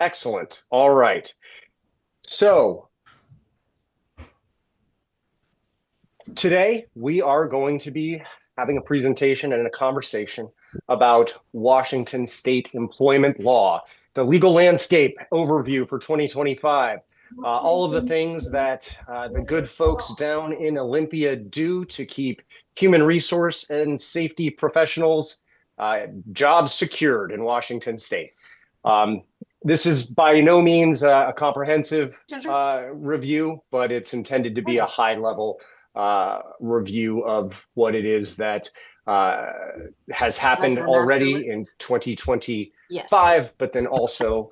Excellent. All right. So today we are going to be having a presentation and a conversation about Washington state employment law, the legal landscape overview for 2025, all of the things that the good folks down in Olympia do to keep human resource and safety professionals jobs secured in Washington state. Um, this is by no means a comprehensive review, but it's intended to be a high level review of what it is that uh, has happened already in 2025, Yes. but then also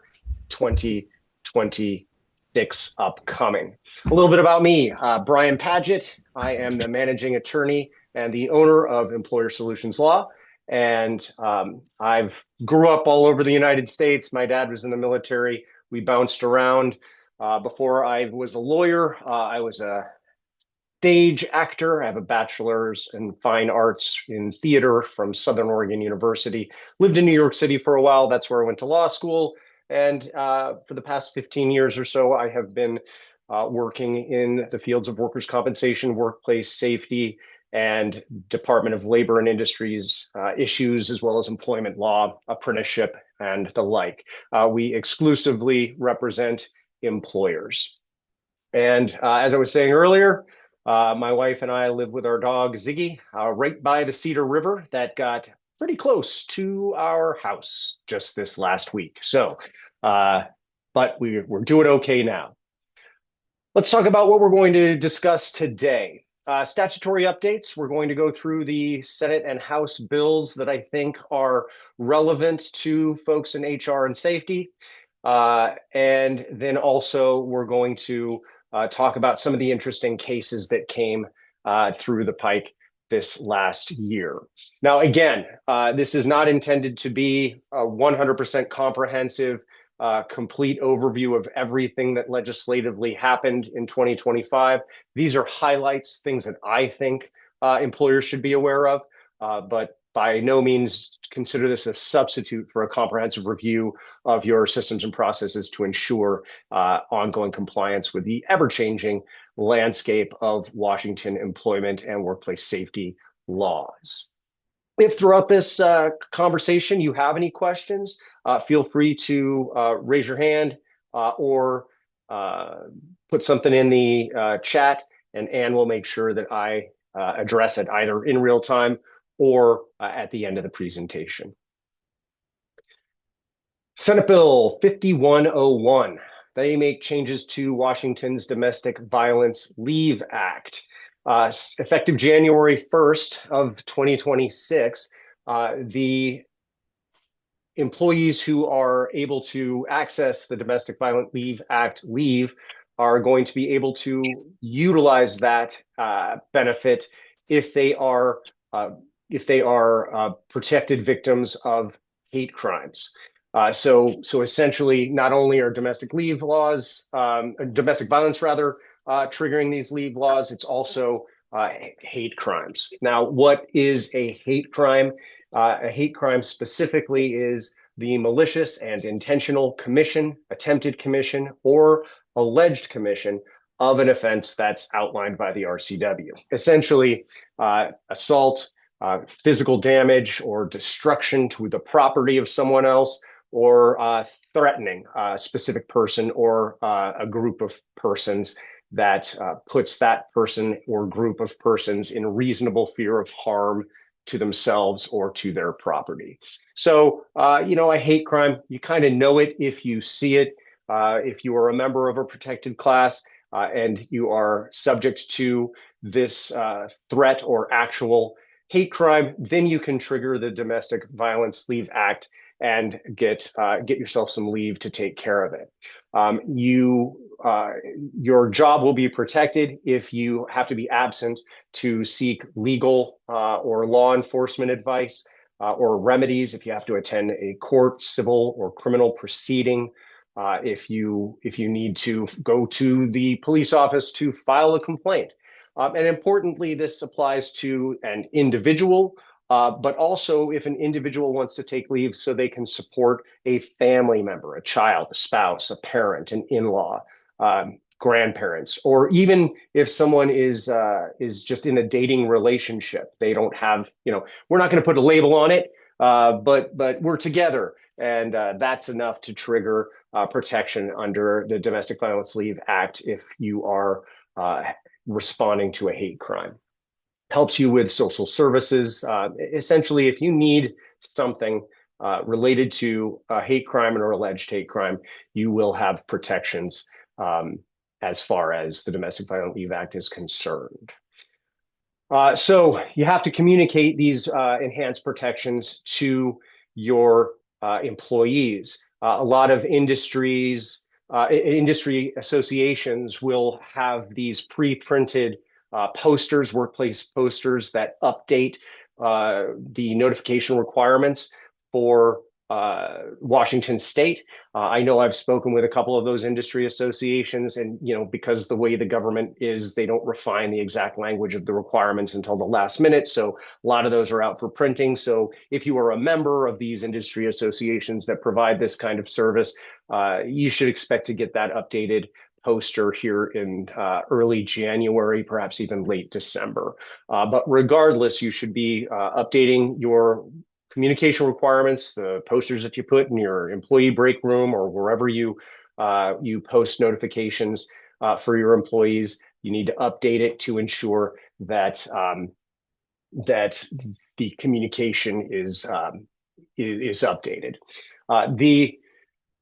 2026 upcoming. A little bit about me, Brian Paget. I am the managing attorney and the owner of Employer Solutions Law. And I've grew up all over the United States. My dad was in the military. We bounced around. Before I was a lawyer, I was a stage actor. I have a bachelor's in fine arts in theater from Southern Oregon University. Lived in New York City for a while. That's where I went to law school. And for the past 15 years or so, I have been working in the fields of workers' compensation, workplace safety, and Department of Labor and Industries issues, as well as employment law, apprenticeship, and the like. We exclusively represent employers. And as I was saying earlier, my wife and I live with our dog Ziggy right by the Cedar River that got pretty close to our house just this last week. But we're doing okay now. Let's talk about what we're going to discuss today. Statutory updates. We're going to go through the Senate and House bills that I think are relevant to folks in HR and safety. And then also we're going to talk about some of the interesting cases that came through the pike this last year. Now, again, this is not intended to be a 100% comprehensive, complete overview of everything that legislatively happened in 2025. These are highlights, things that I think employers should be aware of, but by no means consider this a substitute for a comprehensive review of your systems and processes to ensure ongoing compliance with the ever-changing landscape of Washington employment and workplace safety laws. If throughout this conversation you have any questions, feel free to raise your hand or put something in the chat, and Ann will make sure that I address it either in real time or at the end of the presentation. Senate Bill 5101. They make changes to Washington's Domestic Violence Leave Act. Effective January 1st of 2026, the employees who are able to access the Domestic Violence Leave Act leave are going to be able to utilize that benefit if they are protected victims of hate crimes. So essentially, not only are domestic leave laws, domestic violence rather, triggering these leave laws, it's also hate crimes. Now, what is a hate crime? A hate crime specifically is the malicious and intentional commission, attempted commission, or alleged commission of an offense that's outlined by the RCW. Essentially, assault, physical damage, or destruction to the property of someone else, or threatening a specific person or a group of persons that puts that person or group of persons in reasonable fear of harm to themselves or to their property. So, a hate crime, you kind of know it if you see it. If you are a member of a protected class and you are subject to this threat or actual hate crime, then you can trigger the Domestic Violence Leave Act and get yourself some leave to take care of it. Your job will be protected if you have to be absent to seek legal or law enforcement advice or remedies, if you have to attend a court, civil, or criminal proceeding, if you need to go to the police office to file a complaint. And importantly, this applies to an individual but also if an individual wants to take leave so they can support a family member, a child, a spouse, a parent, an in-law, grandparents, or even if someone is just in a dating relationship, they don't have, we're not going to put a label on it, but we're together, and that's enough to trigger protection under the Domestic Violence Leave Act if you are responding to a hate crime. Helps you with social services. Essentially, if you need something related to a hate crime or alleged hate crime, you will have protections as far as the Domestic Violence Leave Act is concerned. So you have to communicate these enhanced protections to your employees. A lot of industry associations will have these pre-printed posters, workplace posters that update the notification requirements for Washington State. I know I've spoken with a couple of those industry associations, and because the way the government is, they don't refine the exact language of the requirements until the last minute. So a lot of those are out for printing. So if you are a member of these industry associations that provide this kind of service, you should expect to get that updated poster here in early January, perhaps even late December. But regardless, you should be updating your communication requirements, the posters that you put in your employee break room or wherever you post notifications for your employees. You need to update it to ensure that that the communication is updated. The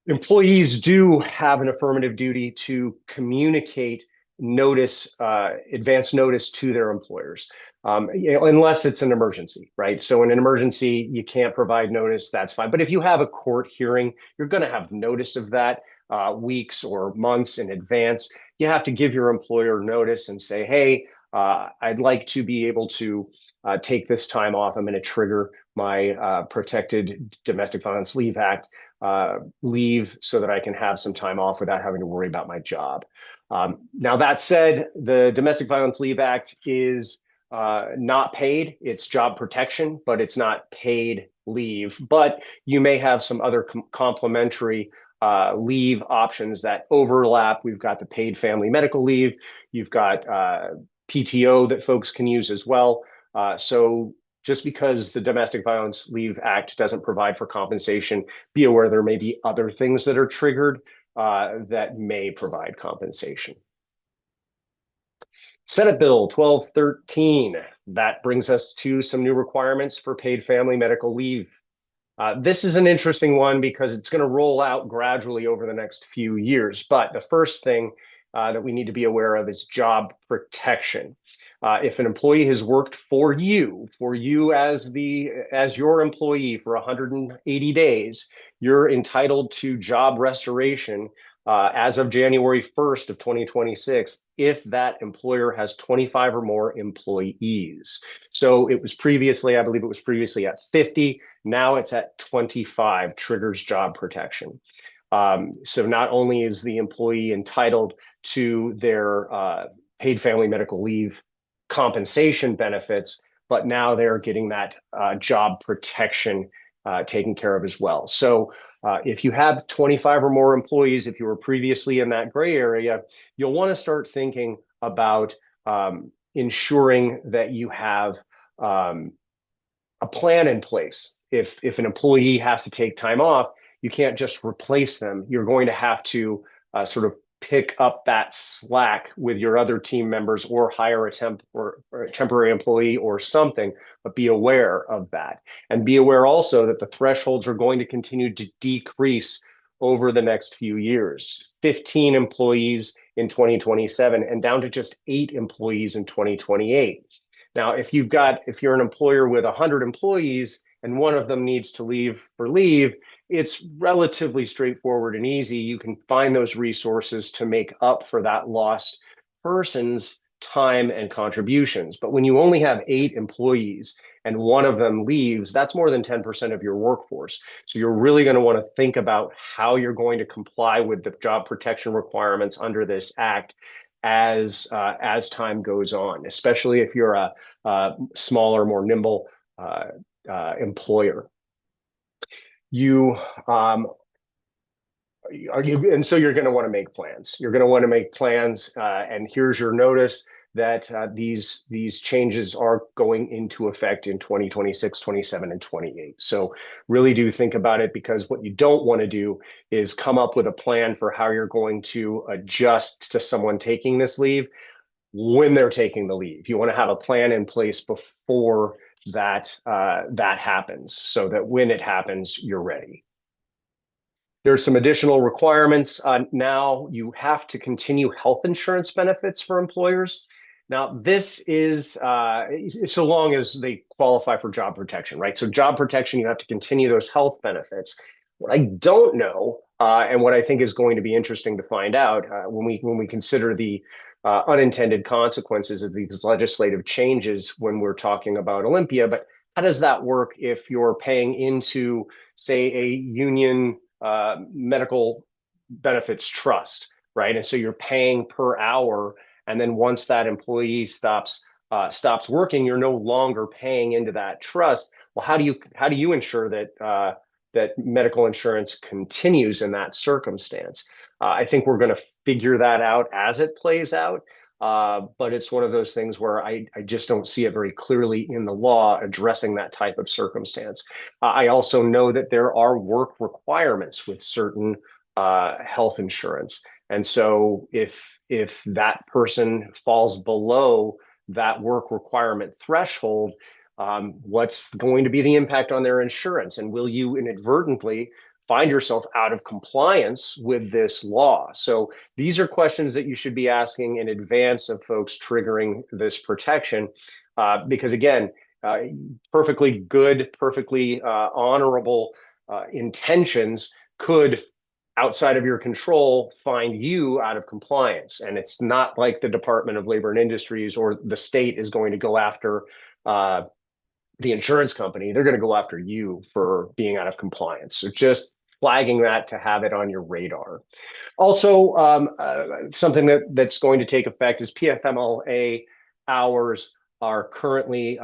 employees do have an affirmative duty to communicate advance notice to their employers, unless it's an emergency, right? So in an emergency, you can't provide notice, that's fine. But if you have a court hearing, you're going to have notice of that weeks or months in advance. You have to give your employer notice and say, hey, I'd like to be able to take this time off. I'm going to trigger my Protected Domestic Violence Leave Act leave so that I can have some time off without having to worry about my job. Now, that said, the Domestic Violence Leave Act is not paid. It's job protection, but it's not paid leave. But you may have some other complementary leave options that overlap. We've got the paid family medical leave. You've got PTO that folks can use as well. So just because the Domestic Violence Leave Act doesn't provide for compensation, be aware there may be other things that are triggered that may provide compensation. Senate Bill 1213, that brings us to some new requirements for paid family medical leave. This is an interesting one because it's going to roll out gradually over the next few years. But the first thing that we need to be aware of is job protection. If an employee has worked for you as your employee for 180 days, you're entitled to job restoration as of January 1st of 2026 if that employer has 25 or more employees. So it was previously, I believe it was previously at 50. Now it's at 25, triggers job protection. So not only is the employee entitled to their paid family medical leave compensation benefits, but now they're getting that job protection taken care of as well. So if you have 25 or more employees, if you were previously in that gray area, you'll want to start thinking about ensuring that you have a plan in place. If an employee has to take time off, you can't just replace them. You're going to have to sort of pick up that slack with your other team members or hire a temporary employee or something, but be aware of that. And be aware also that the thresholds are going to continue to decrease over the next few years. 15 employees in 2027 and down to just 8 employees in 2028. Now, if you're an employer with 100 employees and one of them needs to leave for leave, it's relatively straightforward and easy. You can find those resources to make up for that lost person's time and contributions. But when you only have 8 employees and one of them leaves, that's more than 10% of your workforce. So you're really going to want to think about how you're going to comply with the job protection requirements under this act as time goes on, especially if you're a smaller, more nimble employer. You and so you're going to want to make plans. You're going to want to make plans, and here's your notice that these changes are going into effect in 2026, 27, and 28. So really do think about it, because what you don't want to do is come up with a plan for how you're going to adjust to someone taking this leave when they're taking the leave. You want to have a plan in place before that happens, so that when it happens, you're ready. There's some additional requirements. Now you have to continue health insurance benefits for employers. Now, this is so long as they qualify for job protection, right? So job protection, you have to continue those health benefits. What I don't know, and what I think is going to be interesting to find out when we consider the unintended consequences of these legislative changes when we're talking about Olympia, but how does that work if you're paying into, say, a union medical benefits trust, right? And so you're paying per hour, and then once that employee stops working, you're no longer paying into that trust. Well, how do you ensure that that medical insurance continues in that circumstance? I think we're going to figure that out as it plays out. But it's one of those things where I just don't see it very clearly in the law addressing that type of circumstance. I also know that there are work requirements with certain health insurance. And so if that person falls below that work requirement threshold, what's going to be the impact on their insurance? And will you inadvertently find yourself out of compliance with this law? So these are questions that you should be asking in advance of folks triggering this protection, because again, perfectly good, perfectly honorable intentions could, outside of your control, find you out of compliance. And it's not like the Department of Labor and Industries or the state is going to go after the insurance company. They're going to go after you for being out of compliance. So just flagging that to have it on your radar. Also, something that's going to take effect is PFMLA hours are currently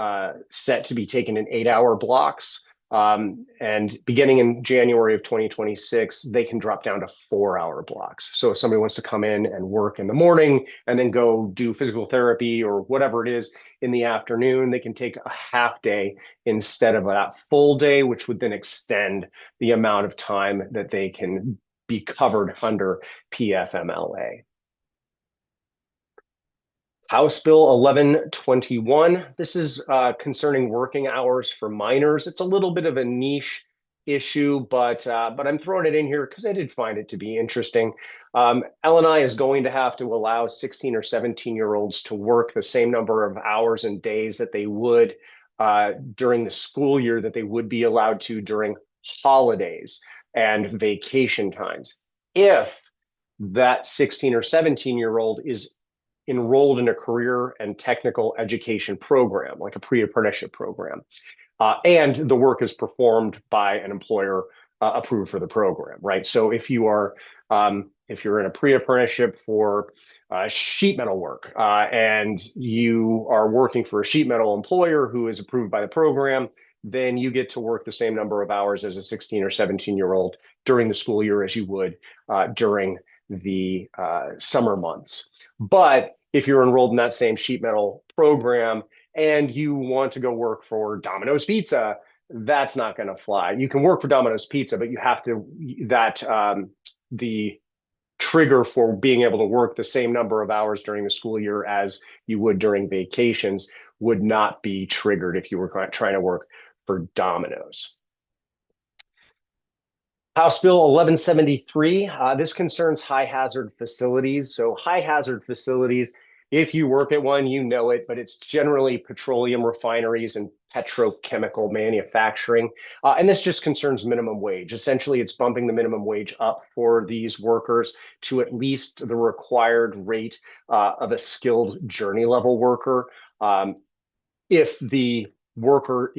set to be taken in 8-hour blocks. And beginning in January of 2026, they can drop down to 4-hour blocks. So if somebody wants to come in and work in the morning and then go do physical therapy or whatever it is in the afternoon, they can take a half day instead of that full day, which would then extend the amount of time that they can be covered under PFMLA. House Bill 1121. This is concerning working hours for minors. It's a little bit of a niche issue, but I'm throwing it in here because I did find it to be interesting. L&I is going to have to allow 16 or 17-year-olds to work the same number of hours and days that they would during the school year that they would be allowed to during holidays and vacation times, if that 16 or 17-year-old is enrolled in a career and technical education program, like a pre-apprenticeship program, and the work is performed by an employer approved for the program, right? So if you're in a pre-apprenticeship for sheet metal work and you are working for a sheet metal employer who is approved by the program, then you get to work the same number of hours as a 16 or 17-year-old during the school year as you would during the summer months. But if you're enrolled in that same sheet metal program and you want to go work for Domino's Pizza, that's not going to fly. You can work for Domino's Pizza, but you have to, the trigger for being able to work the same number of hours during the school year as you would during vacations would not be triggered if you were trying to work for Domino's. House Bill 1173, this concerns high hazard facilities. So high hazard facilities, if you work at one, you know it, but it's generally petroleum refineries and petrochemical manufacturing. And this just concerns minimum wage. Essentially, it's bumping the minimum wage up for these workers to at least the required rate of a skilled journey level worker. If the worker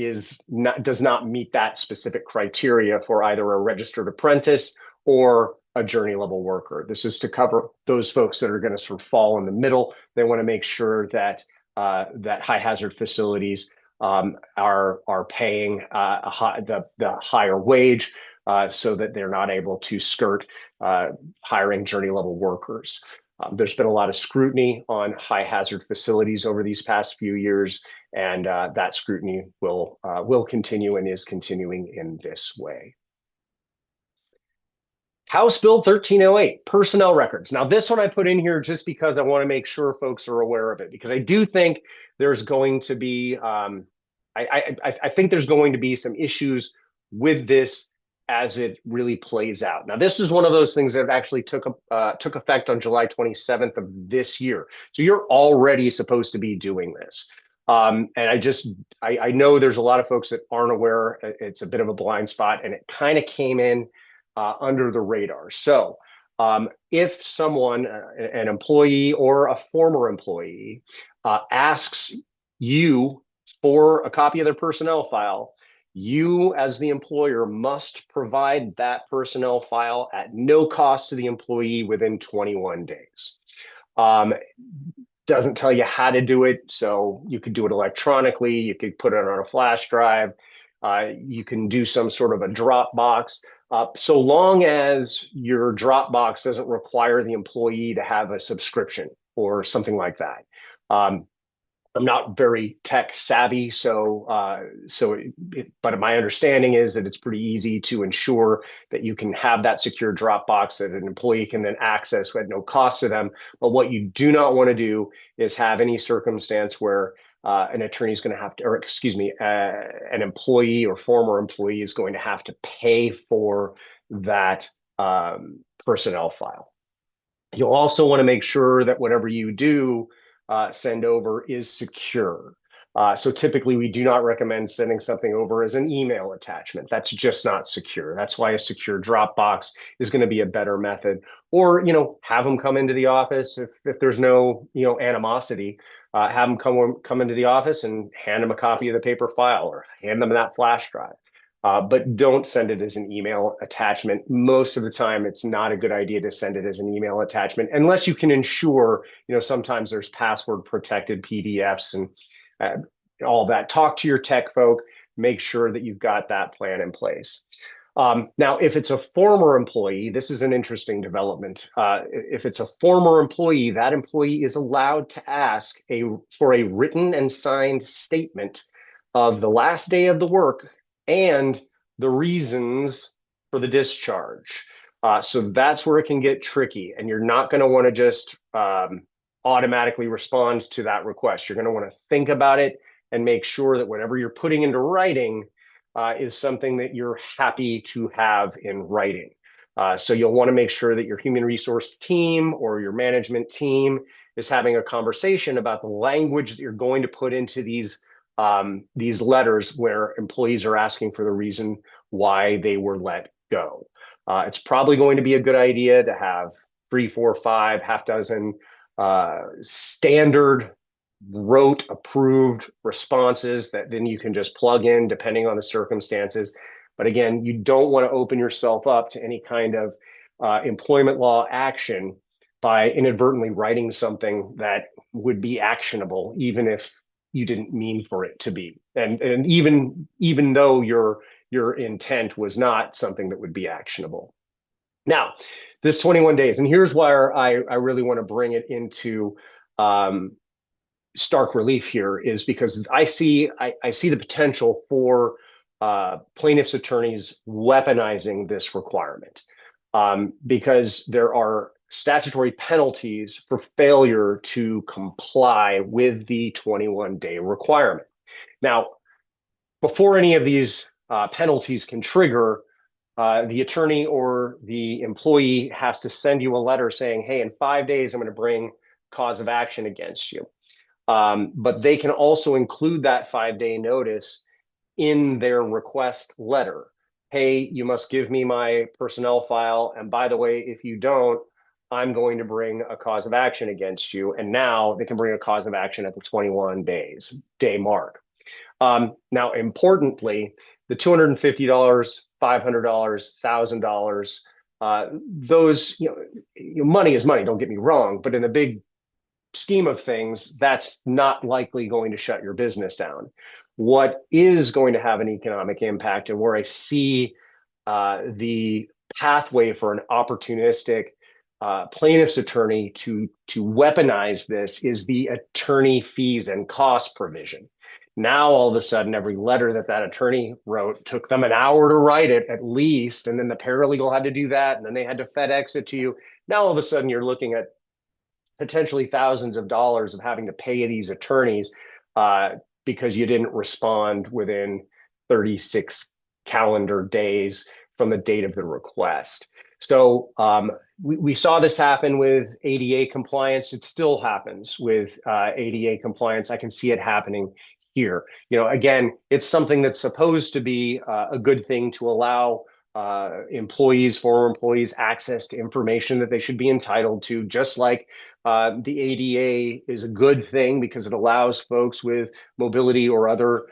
does not meet that specific criteria for either a registered apprentice or a journey level worker. This is to cover those folks that are going to sort of fall in the middle. They want to make sure that that high hazard facilities are paying the higher wage so that they're not able to skirt hiring journey level workers. There's been a lot of scrutiny on high hazard facilities over these past few years, and that scrutiny will continue and is continuing in this way. House Bill 1308, personnel records. Now, this one I put in here just because I want to make sure folks are aware of it, because I do think there's going to be, I think there's going to be some issues with this as it really plays out. Now, this is one of those things that actually took effect on July 27th of this year. So you're already supposed to be doing this. And I know there's a lot of folks that aren't aware. It's a bit of a blind spot, and it kind of came in under the radar. So if someone, an employee or a former employee, asks you for a copy of their personnel file, you as the employer must provide that personnel file at no cost to the employee within 21 days. Doesn't tell you how to do it, so you could do it electronically, you could put it on a flash drive, you can do some sort of a Dropbox. So long as your Dropbox doesn't require the employee to have a subscription or something like that. I'm not very tech savvy, but my understanding is that it's pretty easy to ensure that you can have that secure Dropbox that an employee can then access at no cost to them. But what you do not want to do is have any circumstance where an attorney is going to have to, or excuse me, an employee or former employee is going to have to pay for that personnel file. You'll also want to make sure that whatever you do send over is secure. So typically we do not recommend sending something over as an email attachment. That's just not secure. That's why a secure Dropbox is going to be a better method. Or, have them come into the office if there's no, animosity. Have them come into the office and hand them a copy of the paper file or hand them that flash drive. But don't send it as an email attachment. Most of the time, it's not a good idea to send it as an email attachment unless you can ensure, sometimes there's password protected PDFs and all that. Talk to your tech folk, make sure that you've got that plan in place. Now, if it's a former employee, this is an interesting development. If it's a former employee, that employee is allowed to ask for a written and signed statement of the last day of the work and the reasons for the discharge. So that's where it can get tricky, and you're not going to want to just automatically respond to that request. You're going to want to think about it and make sure that whatever you're putting into writing is something that you're happy to have in writing. So you'll want to make sure that your human resource team or your management team is having a conversation about the language that you're going to put into these letters where employees are asking for the reason why they were let go. It's probably going to be a good idea to have 3, 4, 5, half dozen standard rote approved responses that then you can just plug in depending on the circumstances. But again, you don't want to open yourself up to any kind of employment law action by inadvertently writing something that would be actionable, even if you didn't mean for it to be. And even though your intent was not something that would be actionable. Now, this 21 days, and here's where I really want to bring it into stark relief here, is because I see the potential for plaintiffs' attorneys weaponizing this requirement because there are statutory penalties for failure to comply with the 21-day requirement. Now, before any of these penalties can trigger, the attorney or the employee has to send you a letter saying, hey, in 5 days, I'm going to bring cause of action against you. But they can also include that 5-day notice in their request letter. Hey, you must give me my personnel file. And by the way, if you don't, I'm going to bring a cause of action against you. And now they can bring a cause of action at the 21-day mark. Now, importantly, the $250, $500, $1,000, those, money is money, don't get me wrong, but in the big scheme of things, that's not likely going to shut your business down. What is going to have an economic impact, and where I see the pathway for an opportunistic plaintiff's attorney to weaponize this, is the attorney fees and cost provision. Now, all of a sudden, every letter that attorney wrote took them an hour to write it at least, and then the paralegal had to do that, and then they had to FedEx it to you. Now, all of a sudden, you're looking at potentially thousands of dollars of having to pay these attorneys because you didn't respond within 36 calendar days from the date of the request. So we saw this happen with ADA compliance. It still happens with ADA compliance. I can see it happening here. Again, it's something that's supposed to be a good thing to allow former employees, access to information that they should be entitled to, just like the ADA is a good thing because it allows folks with mobility or other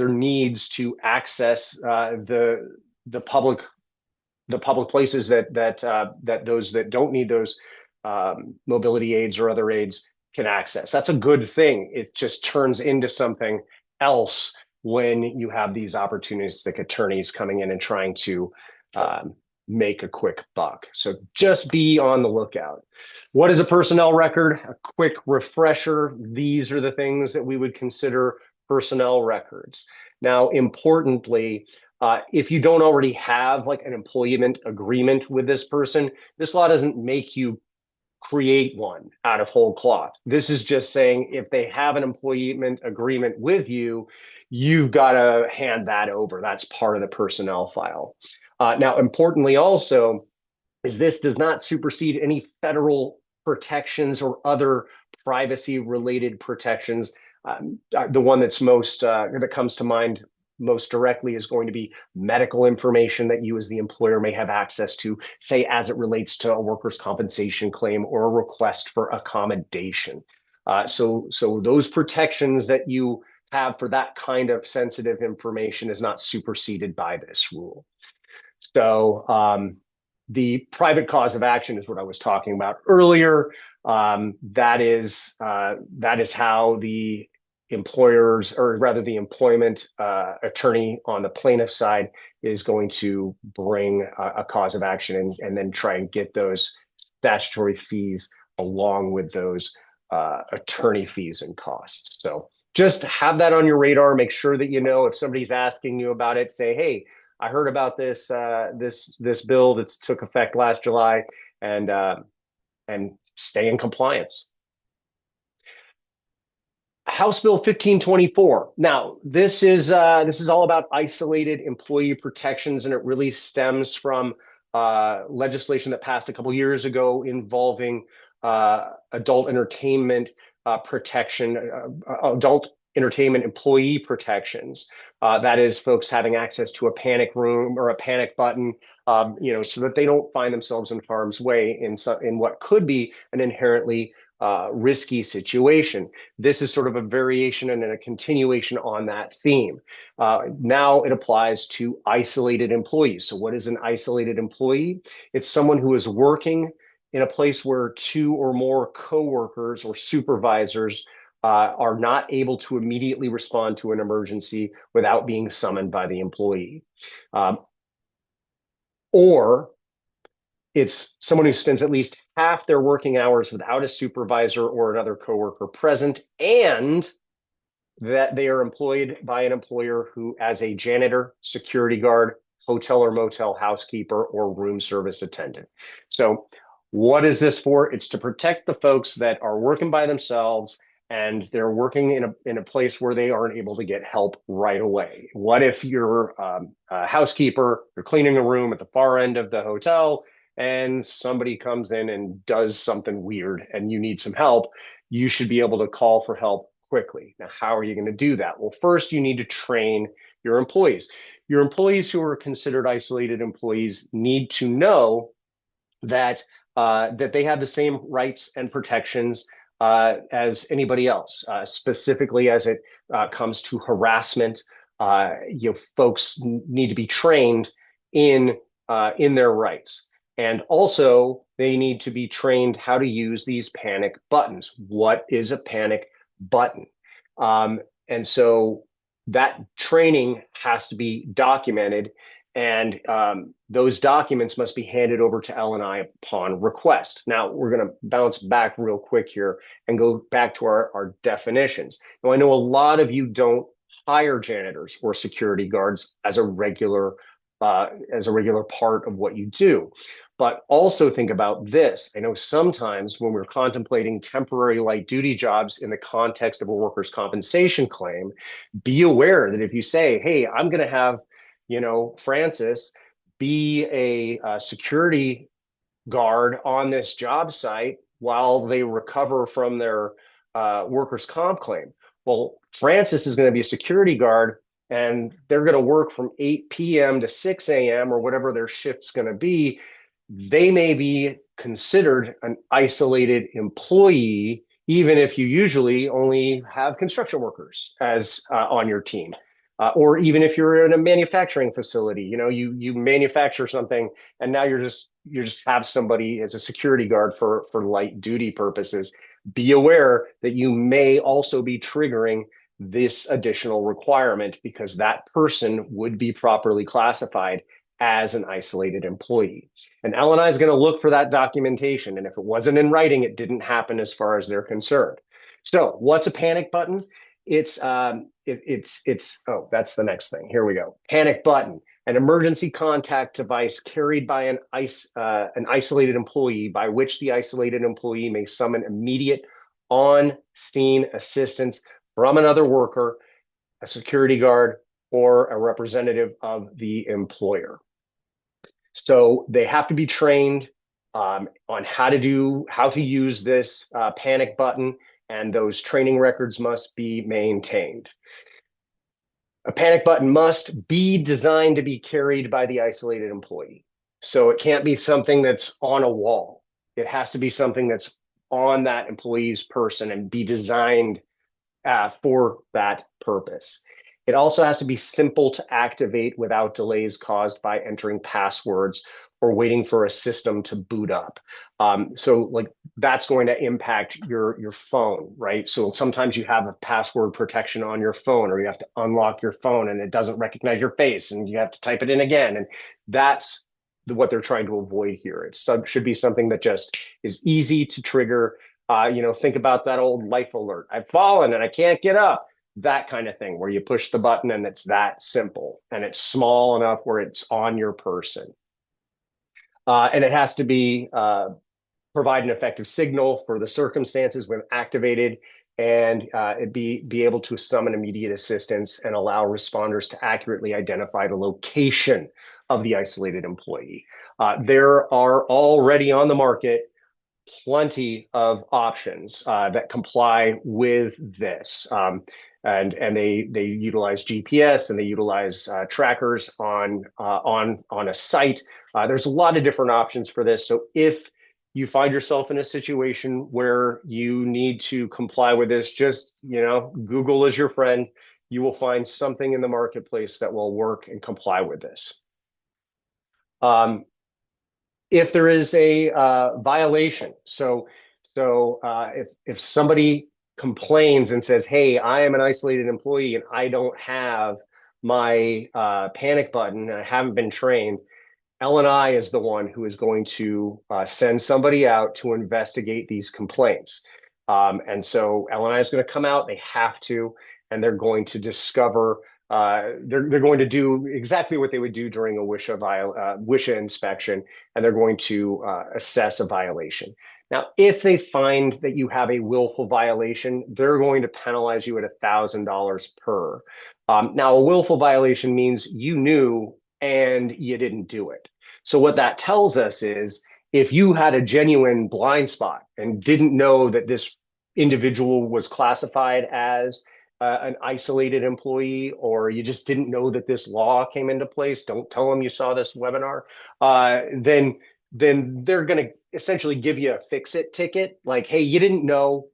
needs to access the public places that those that don't need those mobility aids or other aids can access. That's a good thing. It just turns into something else when you have these opportunistic attorneys coming in and trying to make a quick buck. So just be on the lookout. What is a personnel record? A quick refresher. These are the things that we would consider personnel records. Now, importantly, if you don't already have like an employment agreement with this person, this law doesn't make you create one out of whole cloth. This is just saying if they have an employment agreement with you, you've got to hand that over. That's part of the personnel file. Now, importantly also, is this does not supersede any federal protections or other privacy-related protections. The one that's that comes to mind most directly is going to be medical information that you as the employer may have access to, say, as it relates to a workers' compensation claim or a request for accommodation. So those protections that you have for that kind of sensitive information is not superseded by this rule. So the private cause of action is what I was talking about earlier. That is how the employers, or rather the employment attorney on the plaintiff side, is going to bring a cause of action and then try and get those statutory fees along with those attorney fees and costs. So just have that on your radar. Make sure that if somebody's asking you about it, say, hey, I heard about this bill that took effect last July, and stay in compliance. House Bill 1524. Now, this is all about isolated employee protections, and it really stems from legislation that passed a couple years ago involving adult entertainment protection, adult entertainment employee protections. That is, folks having access to a panic room or a panic button, so that they don't find themselves in harm's way in what could be an inherently risky situation. This is sort of a variation and a continuation on that theme. Now it applies to isolated employees. So what is an isolated employee? It's someone who is working in a place where two or more coworkers or supervisors are not able to immediately respond to an emergency without being summoned by the employee. Or it's someone who spends at least half their working hours without a supervisor or another coworker present, and that they are employed by an employer who, as a janitor, security guard, hotel or motel housekeeper, or room service attendant. So what is this for? It's to protect the folks that are working by themselves and they're working in a place where they aren't able to get help right away. What if you're a housekeeper, you're cleaning a room at the far end of the hotel, and somebody comes in and does something weird and you need some help? You should be able to call for help quickly. Now, how are you going to do that? Well, first, you need to train your employees. Your employees who are considered isolated employees need to know that they have the same rights and protections as anybody else, specifically as it comes to harassment. Folks need to be trained in their rights. And also, they need to be trained how to use these panic buttons. What is a panic button? And so that training has to be documented, and those documents must be handed over to L&I upon request. Now, we're going to bounce back real quick here and go back to our definitions. Now, I know a lot of you don't hire janitors or security guards as a regular part of what you do. But also think about this. I know sometimes when we're contemplating temporary light duty jobs in the context of a workers' compensation claim, be aware that if you say, hey, I'm going to have, Francis be a security guard on this job site while they recover from their workers' comp claim. Well, Francis is going to be a security guard and they're going to work from 8 p.m. to 6 a.m. or whatever their shift's going to be. They may be considered an isolated employee, even if you usually only have construction workers as on your team. Or even if you're in a manufacturing facility, you manufacture something and now you just have somebody as a security guard for light duty purposes. Be aware that you may also be triggering this additional requirement because that person would be properly classified as an isolated employee. And L&I is going to look for that documentation. And if it wasn't in writing, it didn't happen as far as they're concerned. So what's a panic button? It's oh, that's the next thing. Here we go. Panic button, an emergency contact device carried by an isolated employee by which the isolated employee may summon immediate on-scene assistance from another worker, a security guard, or a representative of the employer. So they have to be trained on how to use this panic button, and those training records must be maintained. A panic button must be designed to be carried by the isolated employee. So it can't be something that's on a wall. It has to be something that's on that employee's person and be designed for that purpose. It also has to be simple to activate without delays caused by entering passwords or waiting for a system to boot up. So like that's going to impact your phone, right? So sometimes you have a password protection on your phone, or you have to unlock your phone and it doesn't recognize your face and you have to type it in again. And that's what they're trying to avoid here. It should be something that just is easy to trigger. Think about that old life alert. I've fallen and I can't get up. That kind of thing where you push the button and it's that simple and it's small enough where it's on your person. And it has to be provide an effective signal for the circumstances when activated, and it be able to summon immediate assistance and allow responders to accurately identify the location of the isolated employee. There are already on the market plenty of options that comply with this. And they utilize GPS and they utilize trackers on a site. There's a lot of different options for this. So if you find yourself in a situation where you need to comply with this, just Google is your friend. You will find something in the marketplace that will work and comply with this. If there is a violation, so if somebody complains and says, hey, I am an isolated employee and I don't have my panic button and I haven't been trained, L&I is the one who is going to send somebody out to investigate these complaints. And so L&I is going to come out, they have to, and they're going to discover, they're going to do exactly what they would do during a WSHA inspection, and they're going to assess a violation. Now, if they find that you have a willful violation, they're going to penalize you at $1,000 per. Now, a willful violation means you knew and you didn't do it. So what that tells us is if you had a genuine blind spot and didn't know that this individual was classified as an isolated employee, or you just didn't know that this law came into place, don't tell them you saw this webinar, then they're going to essentially give you a fix-it ticket. Like, hey, you didn't know,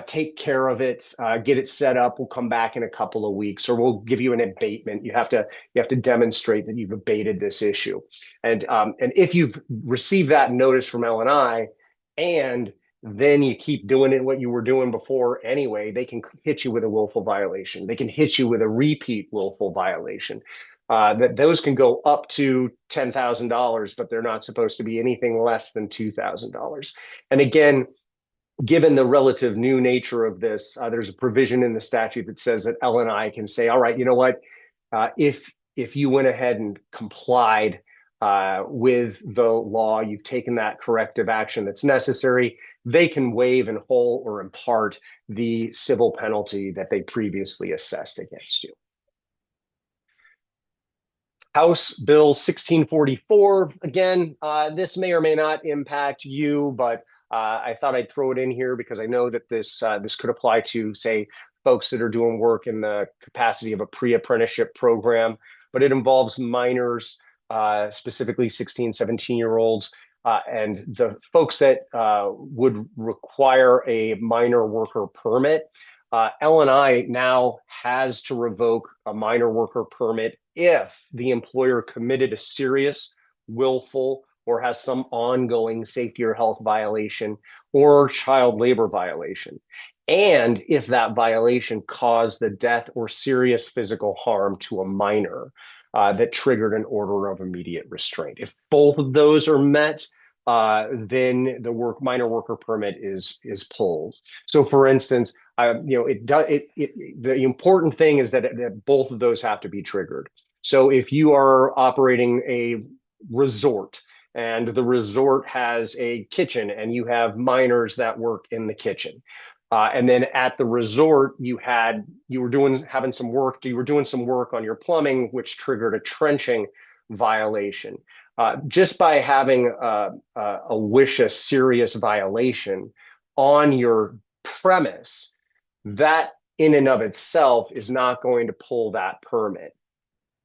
take care of it, get it set up. We'll come back in a couple of weeks, or we'll give you an abatement. You have to demonstrate that you've abated this issue. And if you've received that notice from L&I, and then you keep doing it what you were doing before anyway, they can hit you with a willful violation. They can hit you with a repeat willful violation. That those can go up to $10,000, but they're not supposed to be anything less than $2,000. And again, given the relative new nature of this, there's a provision in the statute that says that L&I can say, all right, you know what, if you went ahead and complied with the law, you've taken that corrective action that's necessary, they can waive in whole or in part the civil penalty that they previously assessed against you. House Bill 1644, again, this may or may not impact you, but I thought I'd throw it in here because I know that this could apply to, say, folks that are doing work in the capacity of a pre-apprenticeship program, but it involves minors, specifically 16, 17-year-olds, and the folks that would require a minor worker permit. L&I now has to revoke a minor worker permit if the employer committed a serious, willful, or has some ongoing safety or health violation or child labor violation. And if that violation caused the death or serious physical harm to a minor that triggered an order of immediate restraint. If both of those are met, then the minor worker permit is pulled. So, for instance, the important thing is that both of those have to be triggered. So, if you are operating a resort and the resort has a kitchen and you have minors that work in the kitchen, and then at the resort you were doing some work on your plumbing, which triggered a trenching violation. Just by having a serious violation on your premise, that in and of itself is not going to pull that permit.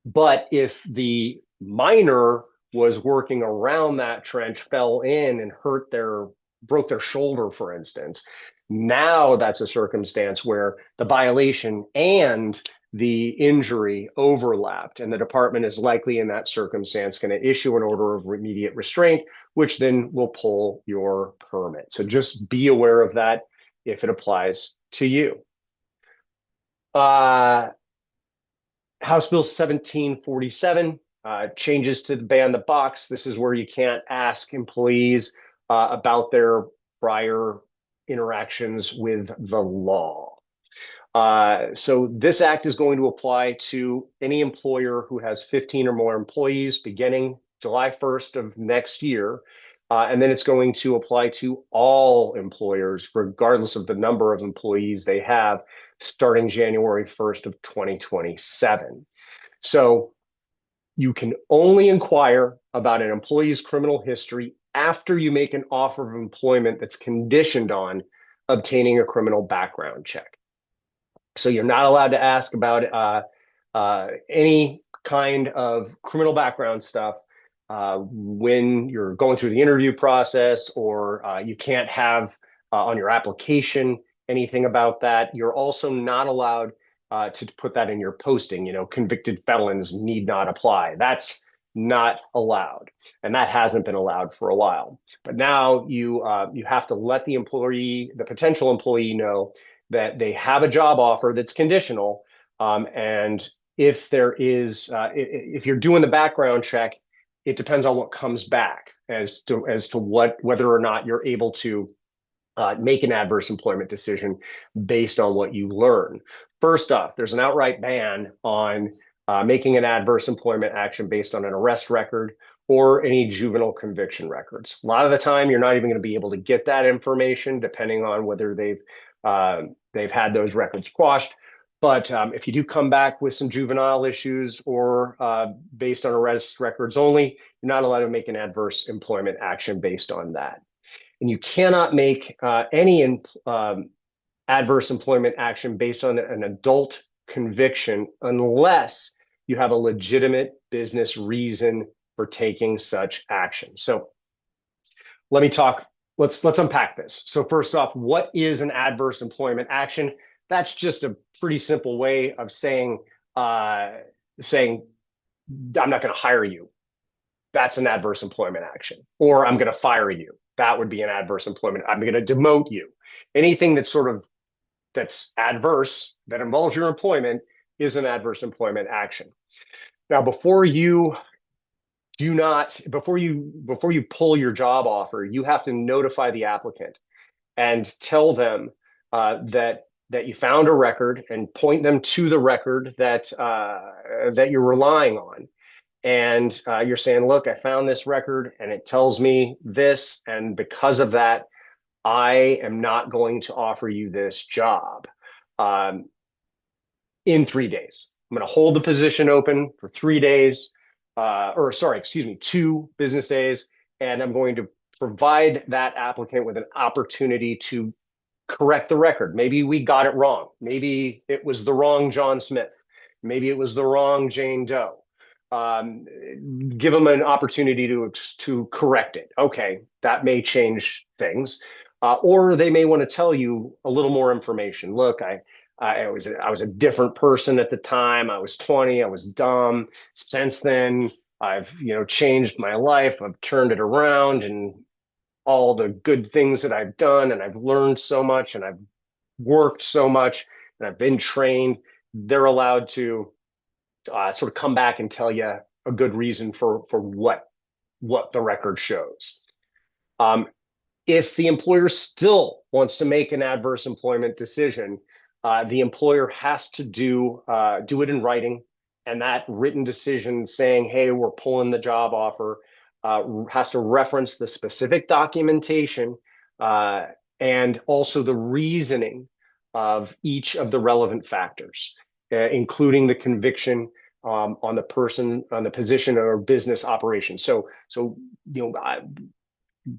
But if the minor was working around that trench, fell in and broke their shoulder, for instance, now that's a circumstance where the violation and the injury overlapped, and the department is likely in that circumstance going to issue an order of immediate restraint, which then will pull your permit. So just be aware of that if it applies to you. House Bill 1747, changes to ban the box. This is where you can't ask employees about their prior interactions with the law. So this act is going to apply to any employer who has 15 or more employees beginning July 1st of next year. And then it's going to apply to all employers, regardless of the number of employees they have, starting January 1st of 2027. So you can only inquire about an employee's criminal history after you make an offer of employment that's conditioned on obtaining a criminal background check. So you're not allowed to ask about any kind of criminal background stuff when you're going through the interview process, or you can't have on your application anything about that. You're also not allowed to put that in your posting. Convicted felons need not apply. That's not allowed, and that hasn't been allowed for a while. But now you have to let the potential employee know that they have a job offer that's conditional, and if you're doing the background check, it depends on what comes back as to whether or not you're able to make an adverse employment decision based on what you learn. First off, there's an outright ban on making an adverse employment action based on an arrest record or any juvenile conviction records. A lot of the time, you're not even going to be able to get that information, depending on whether they've had those records quashed. But if you do come back with some juvenile issues or based on arrest records only, you're not allowed to make an adverse employment action based on that. And you cannot make any adverse employment action based on an adult conviction unless you have a legitimate business reason for taking such action. So let me talk let's unpack this. So first off, what is an adverse employment action? That's just a pretty simple way of uh, saying I'm not going to hire you. That's an adverse employment action. Or I'm going to fire you. That would be an adverse employment. I'm going to demote you. Anything that's adverse that involves your employment is an adverse employment action. Now, before you pull your job offer, you have to notify the applicant and tell them that you found a record and point them to the record that you're relying on. And you're saying, look, I found this record and it tells me this. And because of that, I am not going to offer you this job um, in 3 days. I'm going to hold the position open for 3 days, or sorry, excuse me, 2 business days. And I'm going to provide that applicant with an opportunity to correct the record. Maybe we got it wrong. Maybe it was the wrong John Smith. Maybe it was the wrong Jane Doe. Um, Give them an opportunity to correct it. Okay, that may change things, or they may want to tell you a little more information. Look, I was a different person at the time. I was 20. I was dumb. Since then, I've changed my life. I've turned it around, and all the good things that I've done, and I've learned so much, and I've worked so much, and I've been trained. They're allowed to sort of come back and tell you a good reason for what the record shows. Um, if the employer still wants to make an adverse employment decision, the employer has to do it in writing, and that written decision saying, "Hey, we're pulling the job offer," has to reference the specific documentation uh, and also the reasoning of each of the relevant factors, including the conviction on the position or business operation. So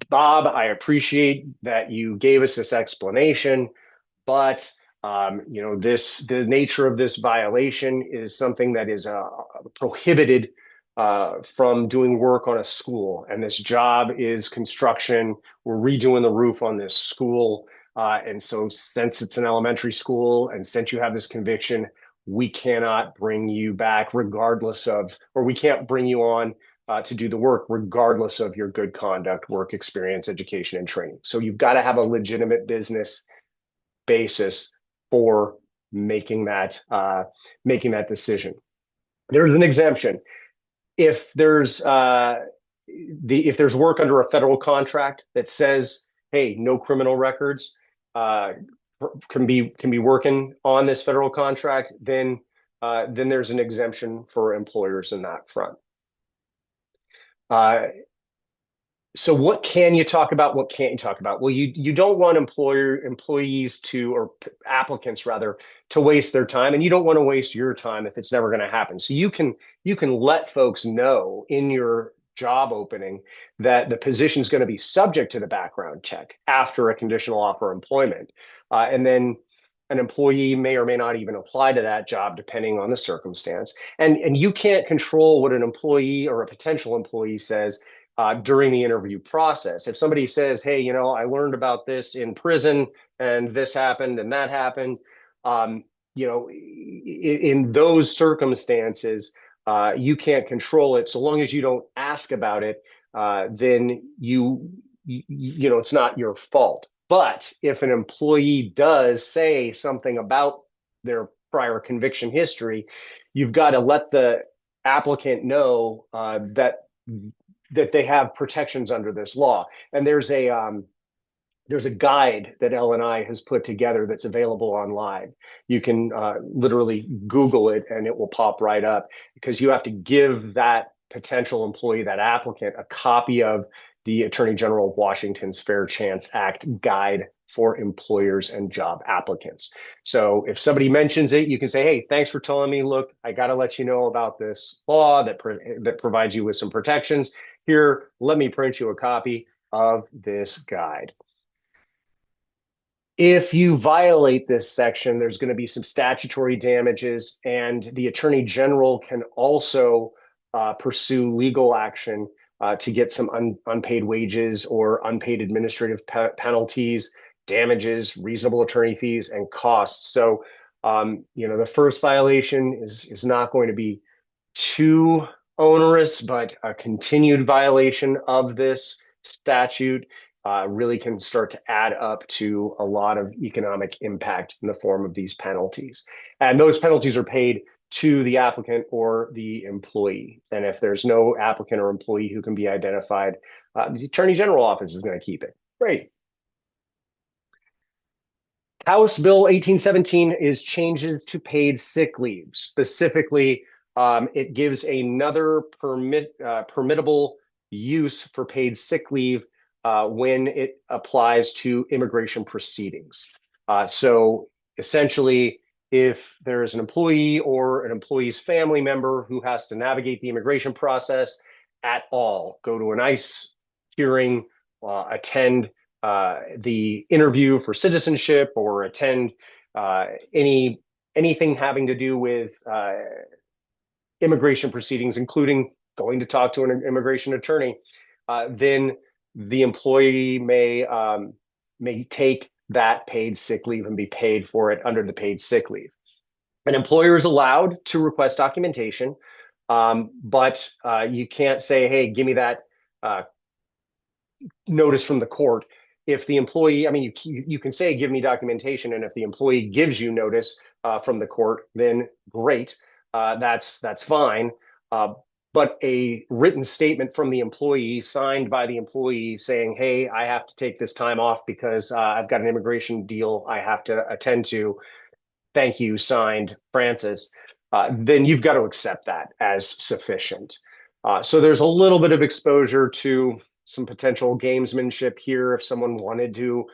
Bob, I appreciate that you gave us this explanation, but the nature of this violation is something that is prohibited from doing work on a school, and this job is construction. We're redoing the roof on this school, and so since it's an elementary school, and since you have this conviction, we cannot bring you back, or we can't bring you on to do the work, regardless of your good conduct, work experience, education, and training. So you've got to have a legitimate business basis for making that decision. There's an exemption if there's work under a federal contract that says, "Hey, no criminal records uh, can be working on this federal contract," then there's an exemption for employers in that front. Uh, so what can you talk about? What can't you talk about? Well, you don't want employees or applicants rather, to waste their time, and you don't want to waste your time if it's never going to happen. So you can let folks know in your job opening that the position is going to be subject to the background check after a conditional offer of employment, and then an employee may or may not even apply to that job depending on the circumstance. And you can't control what an employee or a potential employee says during the interview process. If somebody says, "Hey, I learned about this in prison, and this happened and that happened," in those circumstances, you can't control it. So long as you don't ask about it, then it's not your fault. But if an employee does say something about their prior conviction history, you've got to let the applicant know that they have protections under this law. And there's a guide that L&I has put together that's available online. You can literally Google it and it will pop right up, because you have to give that potential employee, that applicant, a copy of the Attorney General of Washington's Fair Chance Act guide for employers and job applicants. So if somebody mentions it, you can say, "Hey, thanks for telling me. Look, I got to let you know about this law that provides you with some protections. Here, let me print you a copy of this guide." If you violate this section, there's going to be some statutory damages, and the Attorney General can also pursue legal action to get some unpaid wages or unpaid administrative penalties, damages, reasonable attorney fees, and costs. So, the first violation is not going to be too onerous, but a continued violation of this statute really can start to add up to a lot of economic impact in the form of these penalties. And those penalties are paid to the applicant or the employee. And if there's no applicant or employee who can be identified, the Attorney General office is going to keep it. Great. House Bill 1817 is changes to paid sick leave. Specifically, it gives another permittable use for paid sick leave when it applies to immigration proceedings. So essentially, if there's an employee or an employee's family member who has to navigate the immigration process at all, go to an ICE hearing, attend the interview for citizenship, or attend anything having to do with immigration proceedings, including going to talk to an immigration attorney, then the employee may take that paid sick leave and be paid for it under the paid sick leave. An employer is allowed to request documentation, but you can't say, hey, give me that notice from the court. If the employee, I mean, you can say, give me documentation, and if the employee gives you notice from the court, then great, that's fine. But a written statement from the employee, signed by the employee, saying, hey, I have to take this time off because I've got an immigration deal I have to attend to. Thank you, signed Francis. Then you've got to accept that as sufficient. So there's a little bit of exposure to some potential gamesmanship here. If someone wanted to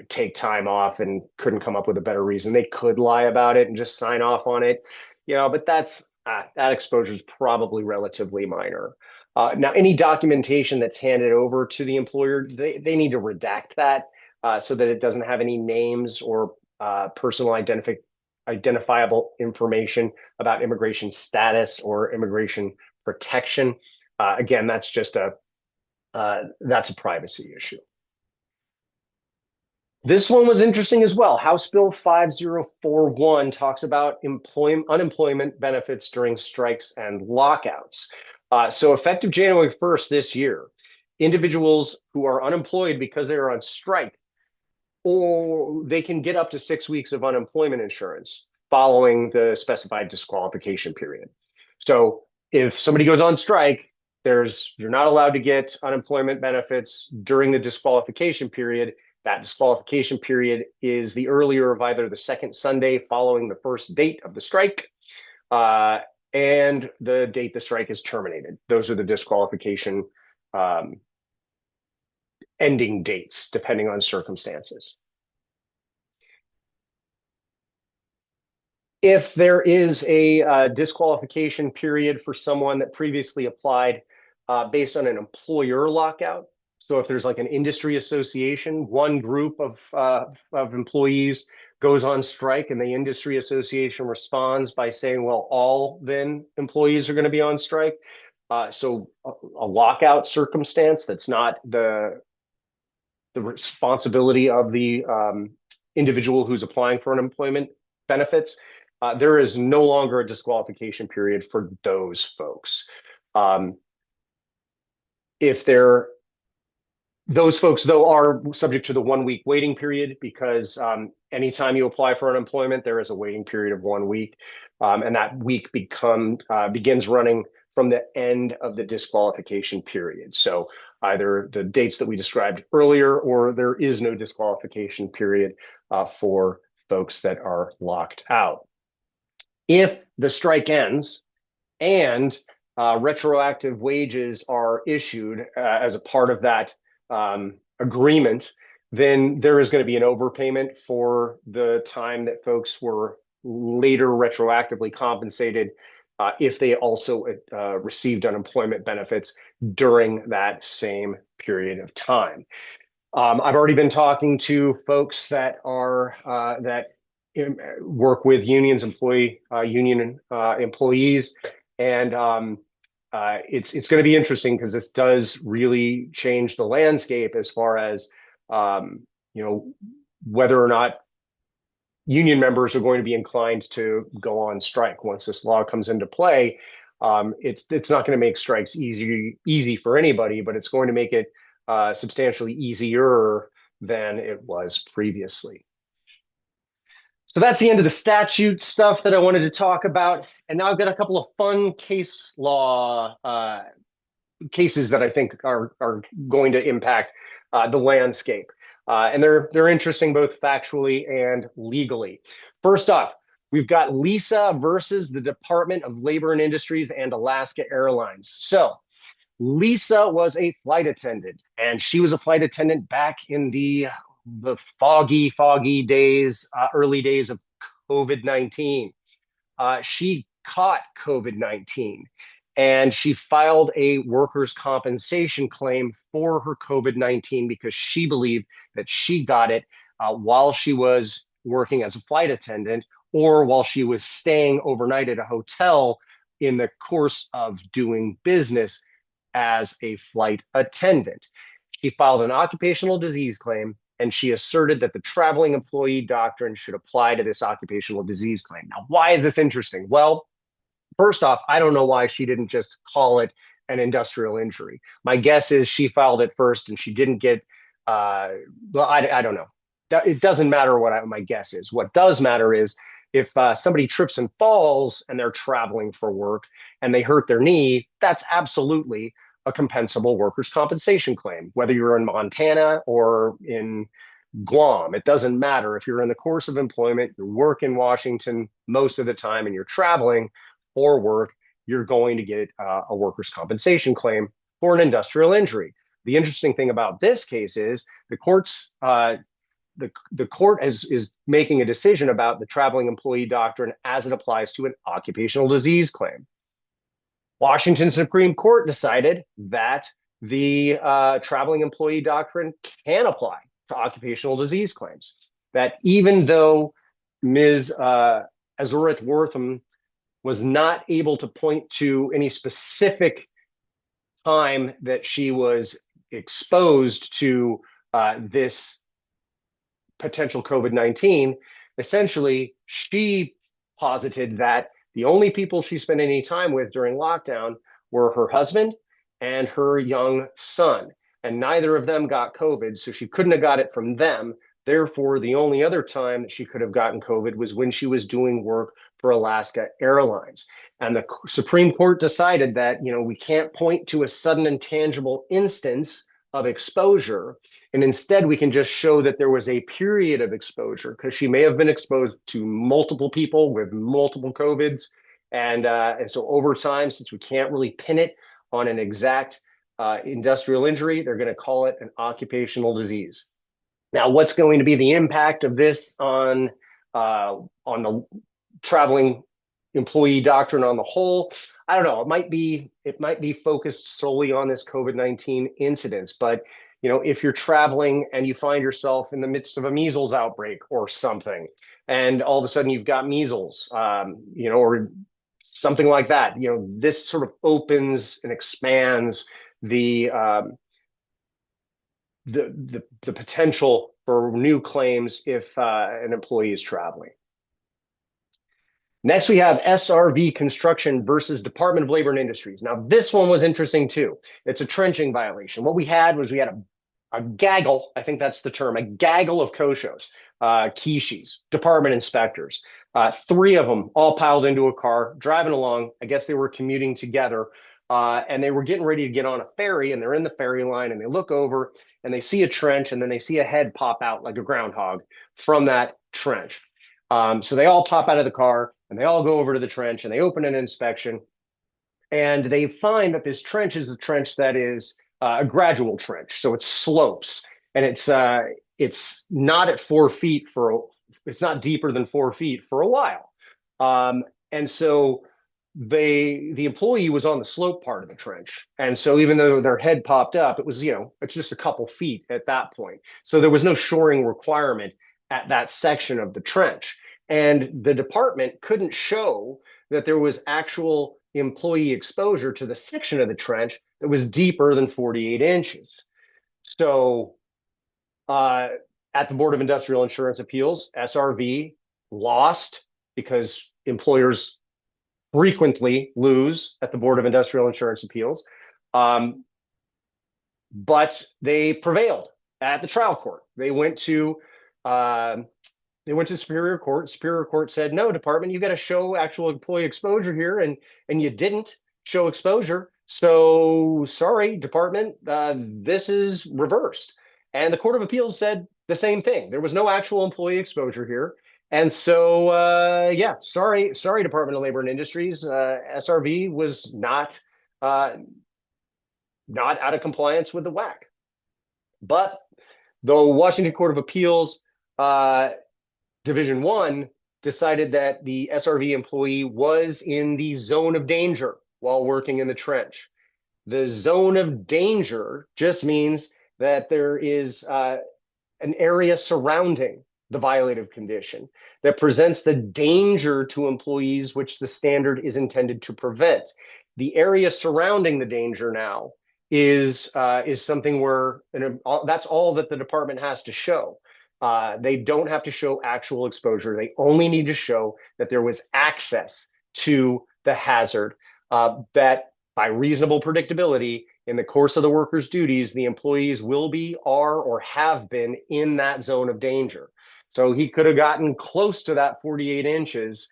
take time off and couldn't come up with a better reason, they could lie about it and just sign off on it. But that exposure is probably relatively minor. Now, any documentation that's handed over to the employer, they need to redact that so that it doesn't have any names or personal identifiable information about immigration status or immigration protection. Again, that's just that's a privacy issue. This one was interesting as well. House Bill 5041 talks about unemployment benefits during strikes and lockouts. So effective January 1st this year, individuals who are unemployed because they are on strike, or they can get up to 6 weeks of unemployment insurance following the specified disqualification period. So if somebody goes on strike, you're not allowed to get unemployment benefits during the disqualification period. That disqualification period is the earlier of either the second Sunday following the first date of the strike and the date the strike is terminated. Those are the disqualification ending dates, depending on circumstances. If there is a disqualification period for someone that previously applied based on an employer lockout, so if there's like an industry association, one group of employees goes on strike and the industry association responds by saying, well, all then employees are going to be on strike. So a lockout circumstance that's not the responsibility of the individual who's applying for unemployment benefits, there is no longer a disqualification period for those folks. Those folks, though, are subject to the 1 week waiting period because anytime you apply for unemployment, there is a waiting period of 1 week. And that week begins running from the end of the disqualification period. So either the dates that we described earlier, or there is no disqualification period for folks that are locked out. If the strike ends and retroactive wages are issued as a part of that agreement, then there is going to be an overpayment for the time that folks were later retroactively compensated if they also received unemployment benefits during that same period of time. I've already been talking to folks that work with unions, union employees, and it's going to be interesting because this does really change the landscape as far as you know whether or not union members are going to be inclined to go on strike once this law comes into play. It's not going to make strikes easy for anybody, but it's going to make it substantially easier than it was previously. So that's the end of the statute stuff that I wanted to talk about. And now I've got a couple of fun case law cases that I think are going to impact the landscape. And they're interesting both factually and legally. First off, we've got Lisa versus the Department of Labor and Industries and Alaska Airlines. So Lisa was a flight attendant, and she was a flight attendant back in the foggy days, early days of COVID-19. She caught COVID-19 and she filed a workers' compensation claim for her COVID-19 because she believed that she got it while she was working as a flight attendant or while she was staying overnight at a hotel in the course of doing business as a flight attendant. She filed an occupational disease claim and she asserted that the traveling employee doctrine should apply to this occupational disease claim. Now, why is this interesting? Well, first off, I don't know why she didn't just call it an industrial injury. My guess is she filed it first and she didn't get, well, I don't know. It doesn't matter what my guess is. What does matter is if somebody trips and falls and they're traveling for work and they hurt their knee, that's absolutely a compensable workers' compensation claim, whether you're in Montana or in Guam. It doesn't matter. If you're in the course of employment, you work in Washington most of the time and you're traveling for work, you're going to get a workers' compensation claim for an industrial injury. The interesting thing about this case is the court's the court is making a decision about the traveling employee doctrine as it applies to an occupational disease claim. Washington Supreme Court decided that the traveling employee doctrine can apply to occupational disease claims. That even though Ms. Azureth Wortham was not able to point to any specific time that she was exposed to this potential COVID-19, essentially, she posited that the only people she spent any time with during lockdown were her husband and her young son, and neither of them got COVID, so she couldn't have got it from them. Therefore, the only other time that she could have gotten COVID was when she was doing work for Alaska Airlines. And the Supreme Court decided that, we can't point to a sudden and tangible instance of exposure. And instead, we can just show that there was a period of exposure because she may have been exposed to multiple people with multiple COVIDs. And so over time, since we can't really pin it on an exact industrial injury, they're going to call it an occupational disease. Now, what's going to be the impact of this on the traveling employee doctrine on the whole? I don't know. It might be focused solely on this COVID-19 incidence, but if you're traveling and you find yourself in the midst of a measles outbreak or something, and all of a sudden you've got measles, or something like that, this sort of opens and expands the potential for new claims if an employee is traveling. Next, we have SRV Construction versus Department of Labor and Industries. Now, this one was interesting too. It's a trenching violation. What we had a gaggle, I think that's the term, a gaggle of Koshos, Kishis, department inspectors. 3 of them all piled into a car, driving along. I guess they were commuting together, and they were getting ready to get on a ferry, and they're in the ferry line, and they look over, and they see a trench, and then they see a head pop out like a groundhog from that trench. So they all pop out of the car, and they all go over to the trench, and they open an inspection, and they find that this trench is a trench that is a gradual trench, so it slopes, and it's not at 4 feet it's not deeper than 4 feet for a while, and so the employee was on the slope part of the trench, and so even though their head popped up, it was it's just a couple feet at that point, so there was no shoring requirement at that section of the trench. And the department couldn't show that there was actual employee exposure to the section of the trench that was deeper than 48 inches. So at the Board of Industrial Insurance Appeals, SRV lost because employers frequently lose at the Board of Industrial Insurance Appeals. But they prevailed at the trial court. They went to Superior Court. Superior Court said, no, department, you got to show actual employee exposure here, and you didn't show exposure. So sorry, department, this is reversed. And the Court of Appeals said the same thing. There was no actual employee exposure here. And so, yeah, sorry, Department of Labor and Industries. SRV was not out of compliance with the WAC. But the Washington Court of Appeals, Division 1, decided that the SRV employee was in the zone of danger while working in the trench. The zone of danger just means that there is an area surrounding the violative condition that presents the danger to employees which the standard is intended to prevent. The area surrounding the danger now is something where that's all that the department has to show. They don't have to show actual exposure. They only need to show that there was access to the hazard, that by reasonable predictability, in the course of the worker's duties, the employees will be, are, or have been in that zone of danger. So he could have gotten close to that 48 inches.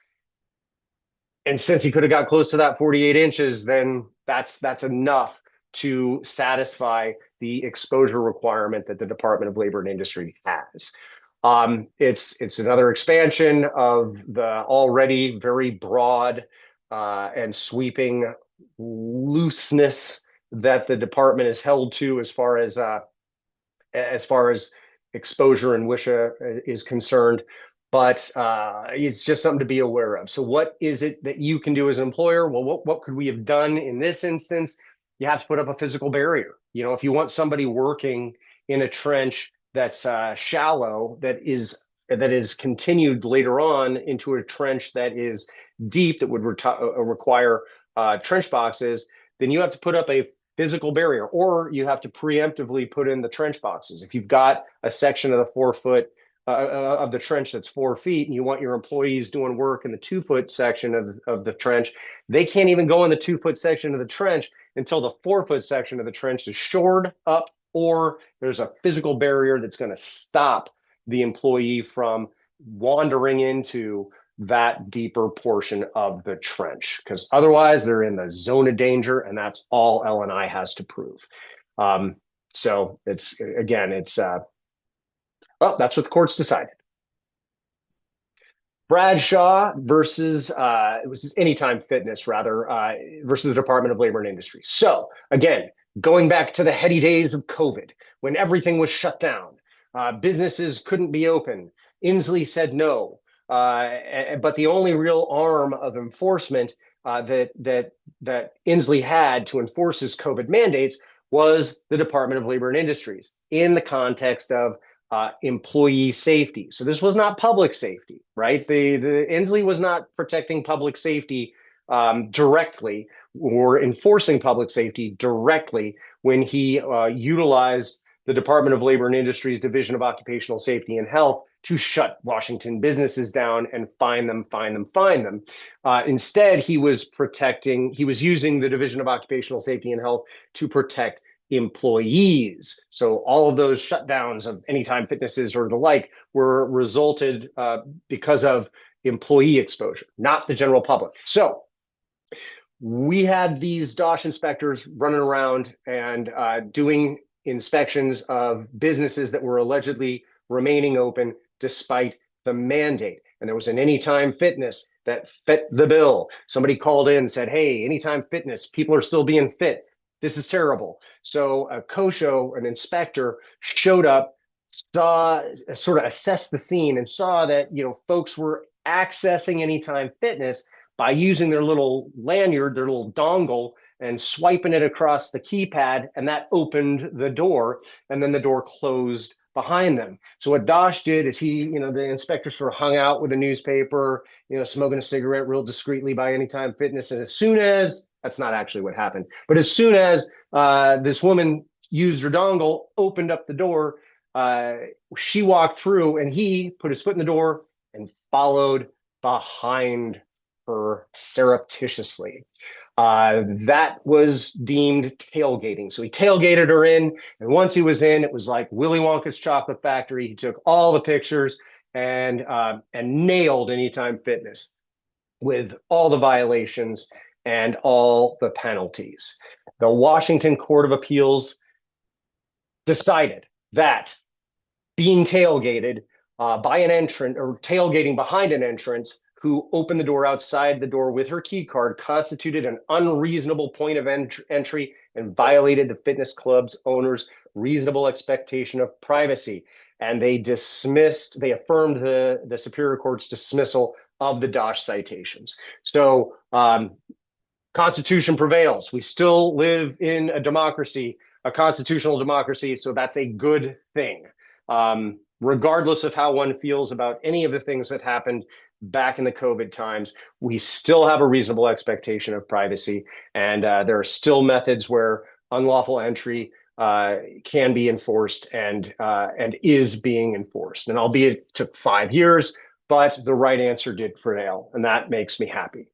And since he could have got close to that 48 inches, then that's enough to satisfy the exposure requirement that the Department of Labor and Industry has. It's another expansion of the already very broad and sweeping looseness that the department is held to as far as exposure and WSHA is concerned. But it's just something to be aware of. So what is it that you can do as an employer? Well, what could we have done in this instance? You have to put up a physical barrier. You know, if you want somebody working in a trench that's shallow, that is continued later on into a trench that is deep, that would require trench boxes, then you have to put up a physical barrier, or you have to preemptively put in the trench boxes. If you've got a section of the 4 foot of the trench that's 4 feet, and you want your employees doing work in the 2 foot section of the trench, they can't even go in the 2 foot section of the trench until the 4 foot section of the trench is shored up, or there's a physical barrier that's going to stop the employee from wandering into that deeper portion of the trench, because otherwise they're in the zone of danger, and that's all L&I has to prove. So it's well, that's what the court's decided. Bradshaw versus it was Anytime Fitness, rather, versus the Department of Labor and Industry. So again, going back to the heady days of COVID, when everything was shut down, businesses couldn't be open. Inslee said no, but the only real arm of enforcement that Inslee had to enforce his COVID mandates was the Department of Labor and Industries, in the context of employee safety. So this was not public safety, right? The Inslee was not protecting public safety directly, or enforcing public safety directly, when he utilized the Department of Labor and Industries Division of Occupational Safety and Health to shut Washington businesses down and fine them. Instead, he was using the Division of Occupational Safety and Health to protect employees. So all of those shutdowns of Anytime Fitnesses or the like were resulted because of employee exposure, not the general public. So we had these DOSH inspectors running around and doing inspections of businesses that were allegedly remaining open despite the mandate. And there was an Anytime Fitness that fit the bill. Somebody called in and said, hey, Anytime Fitness, people are still being fit. This is terrible. So a COSHO, an inspector, showed up, sort of assessed the scene, and saw that, folks were accessing Anytime Fitness by using their little lanyard, their little dongle, and swiping it across the keypad, and that opened the door, and then the door closed behind them. So what Dosh did is the inspector sort of hung out with a newspaper, smoking a cigarette real discreetly by Anytime Fitness. And as soon as, that's not actually what happened, but as soon as this woman used her dongle, opened up the door, uh, she walked through and he put his foot in the door and followed behind her surreptitiously. That was deemed tailgating. So he tailgated her in. And once he was in, it was like Willy Wonka's Chocolate Factory. He took all the pictures and nailed Anytime Fitness with all the violations and all the penalties. The Washington Court of Appeals decided that being tailgated by an entrant or tailgating behind an entrant who opened the door outside the door with her key card constituted an unreasonable point of entry and violated the fitness club's owner's reasonable expectation of privacy. And they affirmed the Superior Court's dismissal of the Dosh citations. So Constitution prevails. We still live in a democracy, a constitutional democracy, so that's a good thing. Regardless of how one feels about any of the things that happened back in the COVID times, we still have a reasonable expectation of privacy. And there are still methods where unlawful entry can be enforced and is being enforced. And albeit it took 5 years, but the right answer did prevail. And that makes me happy.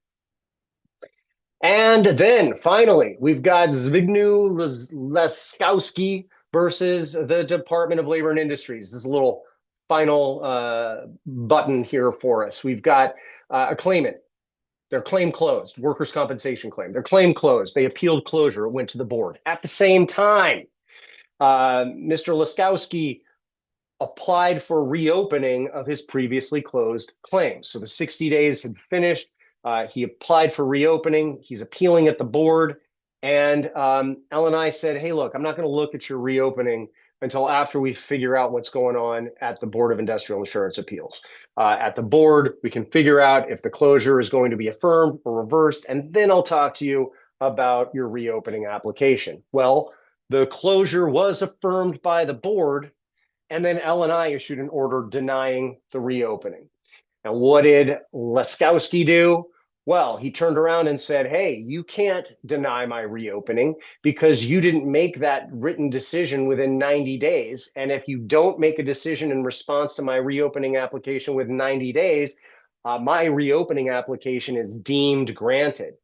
And then finally, we've got Zbigniew Leskowski versus the Department of Labor and Industries. This is a little final button here for us. We've got a claimant. Their claim closed, workers' compensation claim. Their claim closed. They appealed closure. It went to the board. At the same time, Mr. Leskowski applied for reopening of his previously closed claims. So the 60 days had finished. He applied for reopening. He's appealing at the board. And L&I said, hey, look, I'm not going to look at your reopening until after we figure out what's going on at the Board of Industrial Insurance Appeals. At the board, we can figure out if the closure is going to be affirmed or reversed, and then I'll talk to you about your reopening application. Well, the closure was affirmed by the board, and then L&I issued an order denying the reopening. And what did Leskowski do? Well, he turned around and said, hey, you can't deny my reopening because you didn't make that written decision within 90 days. And if you don't make a decision in response to my reopening application within 90 days, my reopening application is deemed granted.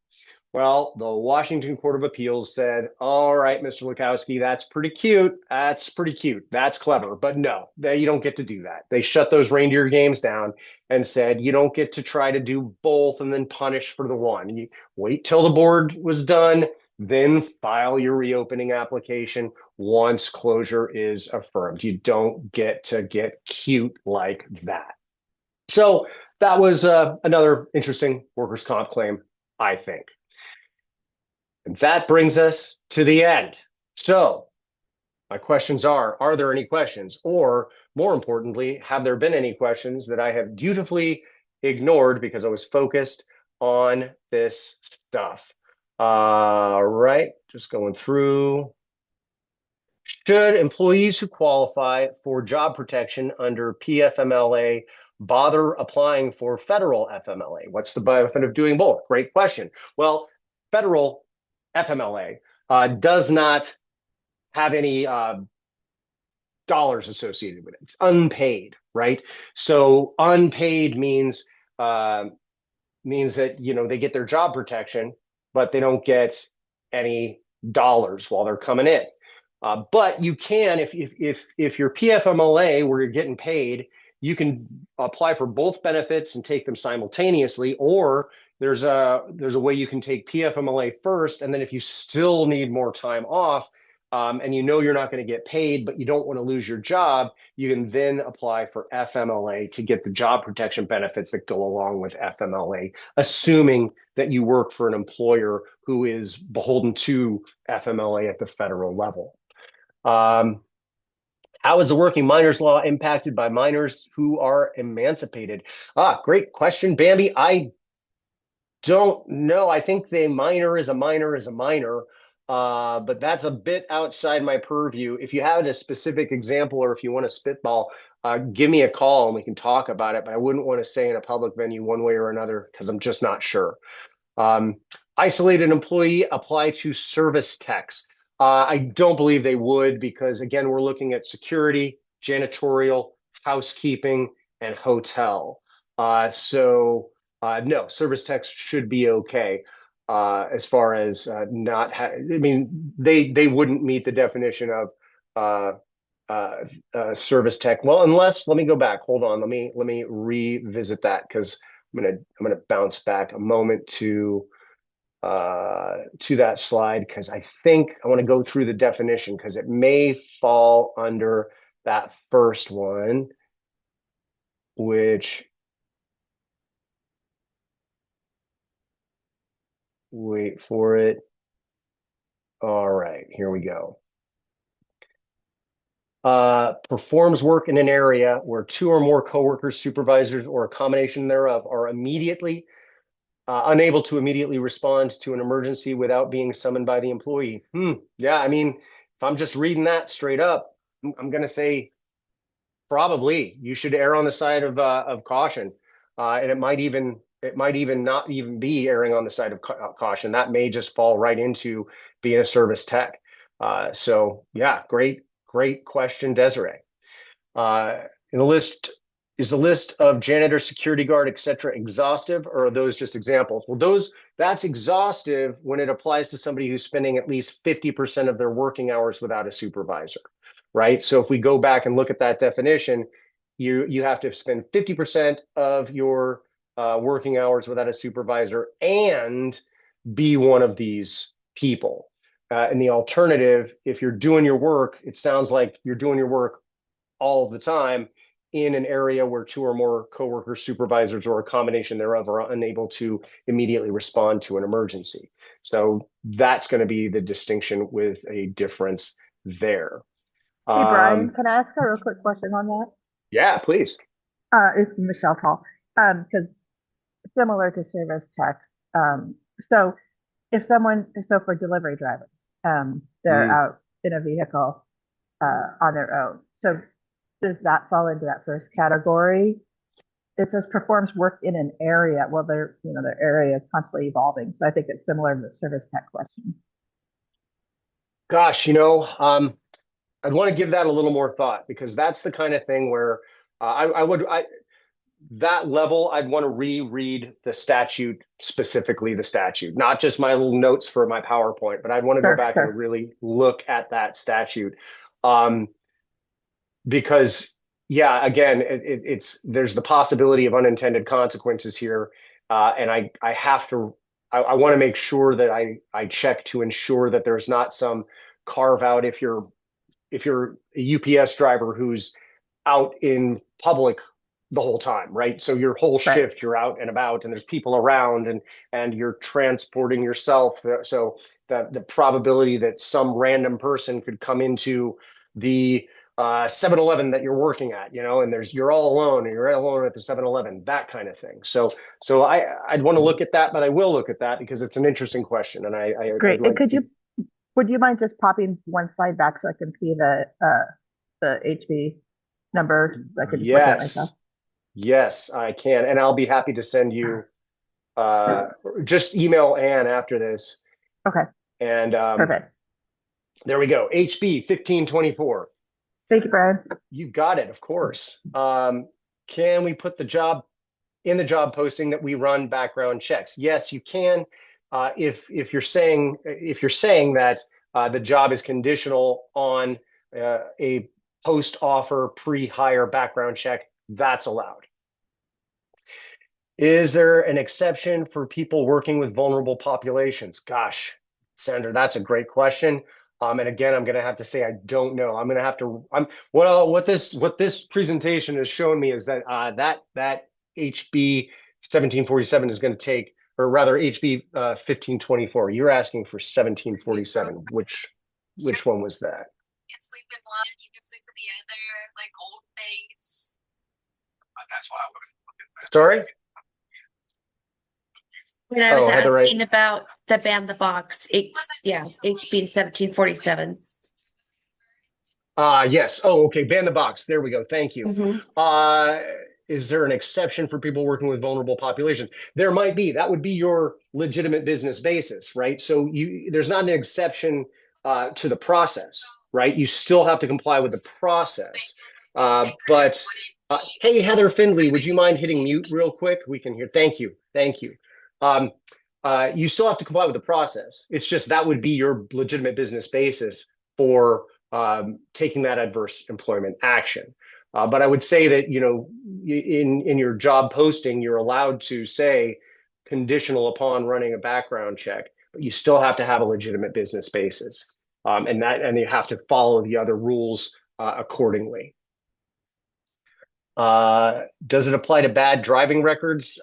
Well, the Washington Court of Appeals said, all right, Mr. Lukowski, that's pretty cute. That's pretty cute. That's clever. But no, you don't get to do that. They shut those reindeer games down and said, you don't get to try to do both and then punish for the one. You wait till the board was done, then file your reopening application once closure is affirmed. You don't get to get cute like that. So that was another interesting workers' comp claim, I think. And that brings us to the end. So my questions are there any questions? Or more importantly, have there been any questions that I have dutifully ignored because I was focused on this stuff? All right, just going through. Should employees who qualify for job protection under PFMLA bother applying for federal FMLA? What's the benefit of doing both? Great question. Well, federal FMLA does not have any dollars associated with it. It's unpaid, right? So unpaid means that they get their job protection, but they don't get any dollars while they're coming in. But you can, if you're PFMLA where you're getting paid, you can apply for both benefits and take them simultaneously, or there's a way you can take PFMLA first, and then if you still need more time off, and you're not going to get paid, but you don't want to lose your job, you can then apply for FMLA to get the job protection benefits that go along with FMLA, assuming that you work for an employer who is beholden to FMLA at the federal level. How is the working minors law impacted by minors who are emancipated? Great question, Bambi. I don't know. I think the minor is a minor is a minor. but that's a bit outside my purview. If you have a specific example or if you want to spitball, give me a call and we can talk about it. But I wouldn't want to say in a public venue one way or another because I'm just not sure. Um, Isolated employee apply to service techs. I don't believe they would because, again, we're looking at security, janitorial, housekeeping, and hotel. No, service techs should be okay as far as not. I mean, they wouldn't meet the definition of service tech. Well, unless let me go back. Hold on. Let me revisit that because I'm gonna bounce back a moment to that slide because I think I want to go through the definition because it may fall under that first one, which, wait for it. All right, here we go. Performs work in an area where two or more coworkers, supervisors, or a combination thereof are immediately unable to immediately respond to an emergency without being summoned by the employee. Yeah, I mean, if I'm just reading that straight up, I'm going to say probably you should err on the side of caution, and it might even not even be erring on the side of caution. That may just fall right into being a service tech. So yeah, great question, Desiree. Uh, in the list is the list of janitor, security guard, etc. exhaustive, or are those just examples? Well, that's exhaustive when it applies to somebody who's spending at least 50% of their working hours without a supervisor, right? So if we go back and look at that definition, you have to spend 50% of your working hours without a supervisor and be one of these people. And the alternative, if you're doing your work, it sounds like you're doing your work all of the time in an area where two or more coworkers, supervisors, or a combination thereof are unable to immediately respond to an emergency. So that's going to be the distinction with a difference there. Hey Brian, Um, can I ask a real quick question on that? yeah, please. It's Michelle Paul. Because similar to service techs, so if someone, so for delivery drivers, they're Mm. out in a vehicle on their own. So does that fall into that first category? It says performs work in an area. Well, their area is constantly evolving. So I think it's similar to the service tech question. Gosh, I'd want to give that a little more thought because that's the kind of thing where that level, I'd want to reread the statute, specifically the statute, not just my little notes for my PowerPoint, but I'd want to go Sure, back and sure. really look at that statute. Um, because yeah, again, it's there's the possibility of unintended consequences here, and I have to I want to make sure that I check to ensure that there's not some carve out if you're a UPS driver who's out in public the whole time, right? So your whole Right. shift, you're out and about, and there's people around, and you're transporting yourself. So the probability that some random person could come into the 7-Eleven that you're working at, and you're all alone, and you're alone at the 7-Eleven, that kind of thing. So I'd want to look at that, but I will look at that because it's an interesting question, and I'd Great. And like to. would you mind just popping one slide back so I can see the HB number so I can just look at it myself? Yes, yes, I can, and I'll be happy to send you. Uh, just email Ann after this, Okay, and perfect. there we go. HB 1524. Thank you, Brian. You got it, of course. Can we put the job in the job posting that we run background checks? Yes, you can. If you're saying that the job is conditional on a post offer pre-hire background check, that's allowed. Is there an exception for people working with vulnerable populations? Gosh, Sandra, that's a great question. And again, I'm going to have to say I don't know. I'm going to have to. What this presentation has shown me is that that HB 1747 is going to take, or rather HB 1524. You're asking for 1747. Which one was that? Can sleep in one, you can sleep in the other, like old things. That's why I would. Sorry. And I was Oh, Heather, asking about the ban the box. HB 1747. yes. Oh, okay. Ban the box. There we go. Thank you. Mhm. Is there an exception for people working with vulnerable populations? There might be. That would be your legitimate business basis, right? So there's not an exception to the process, right? You still have to comply with the process. But hey, Heather Findley, would you mind hitting mute real quick? We can hear. Thank you. Thank you. You still have to comply with the process. It's just that would be your legitimate business basis for taking that adverse employment action. But I would say that, in your job posting, you're allowed to say conditional upon running a background check, but you still have to have a legitimate business basis. And you have to follow the other rules accordingly. Does it apply to bad driving records?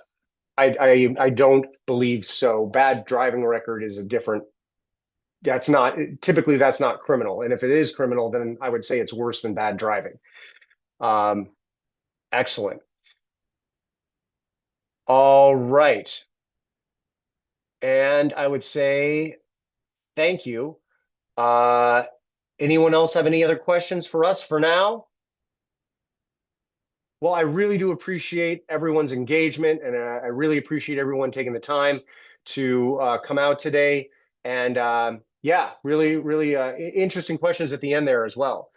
I don't believe so. Bad driving record is a different. That's not criminal. And if it is criminal, then I would say it's worse than bad driving. Excellent. All right. And I would say thank you. Anyone else have any other questions for us for now? Well, I really do appreciate everyone's engagement, and I really appreciate everyone taking the time to come out today. And yeah, really, really interesting questions at the end there as well.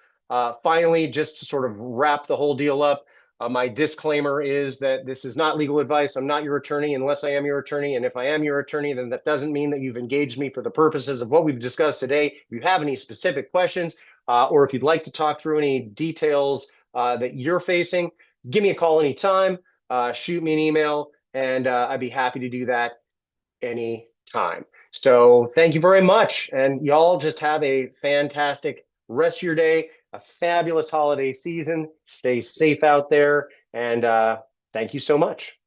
Finally, just to sort of wrap the whole deal up, my disclaimer is that this is not legal advice. I'm not your attorney unless I am your attorney. And if I am your attorney, then that doesn't mean that you've engaged me for the purposes of what we've discussed today. If you have any specific questions, or if you'd like to talk through any details that you're facing, give me a call anytime, shoot me an email, and I'd be happy to do that anytime. So thank you very much. And y'all just have a fantastic rest of your day, a fabulous holiday season. Stay safe out there. And thank you so much.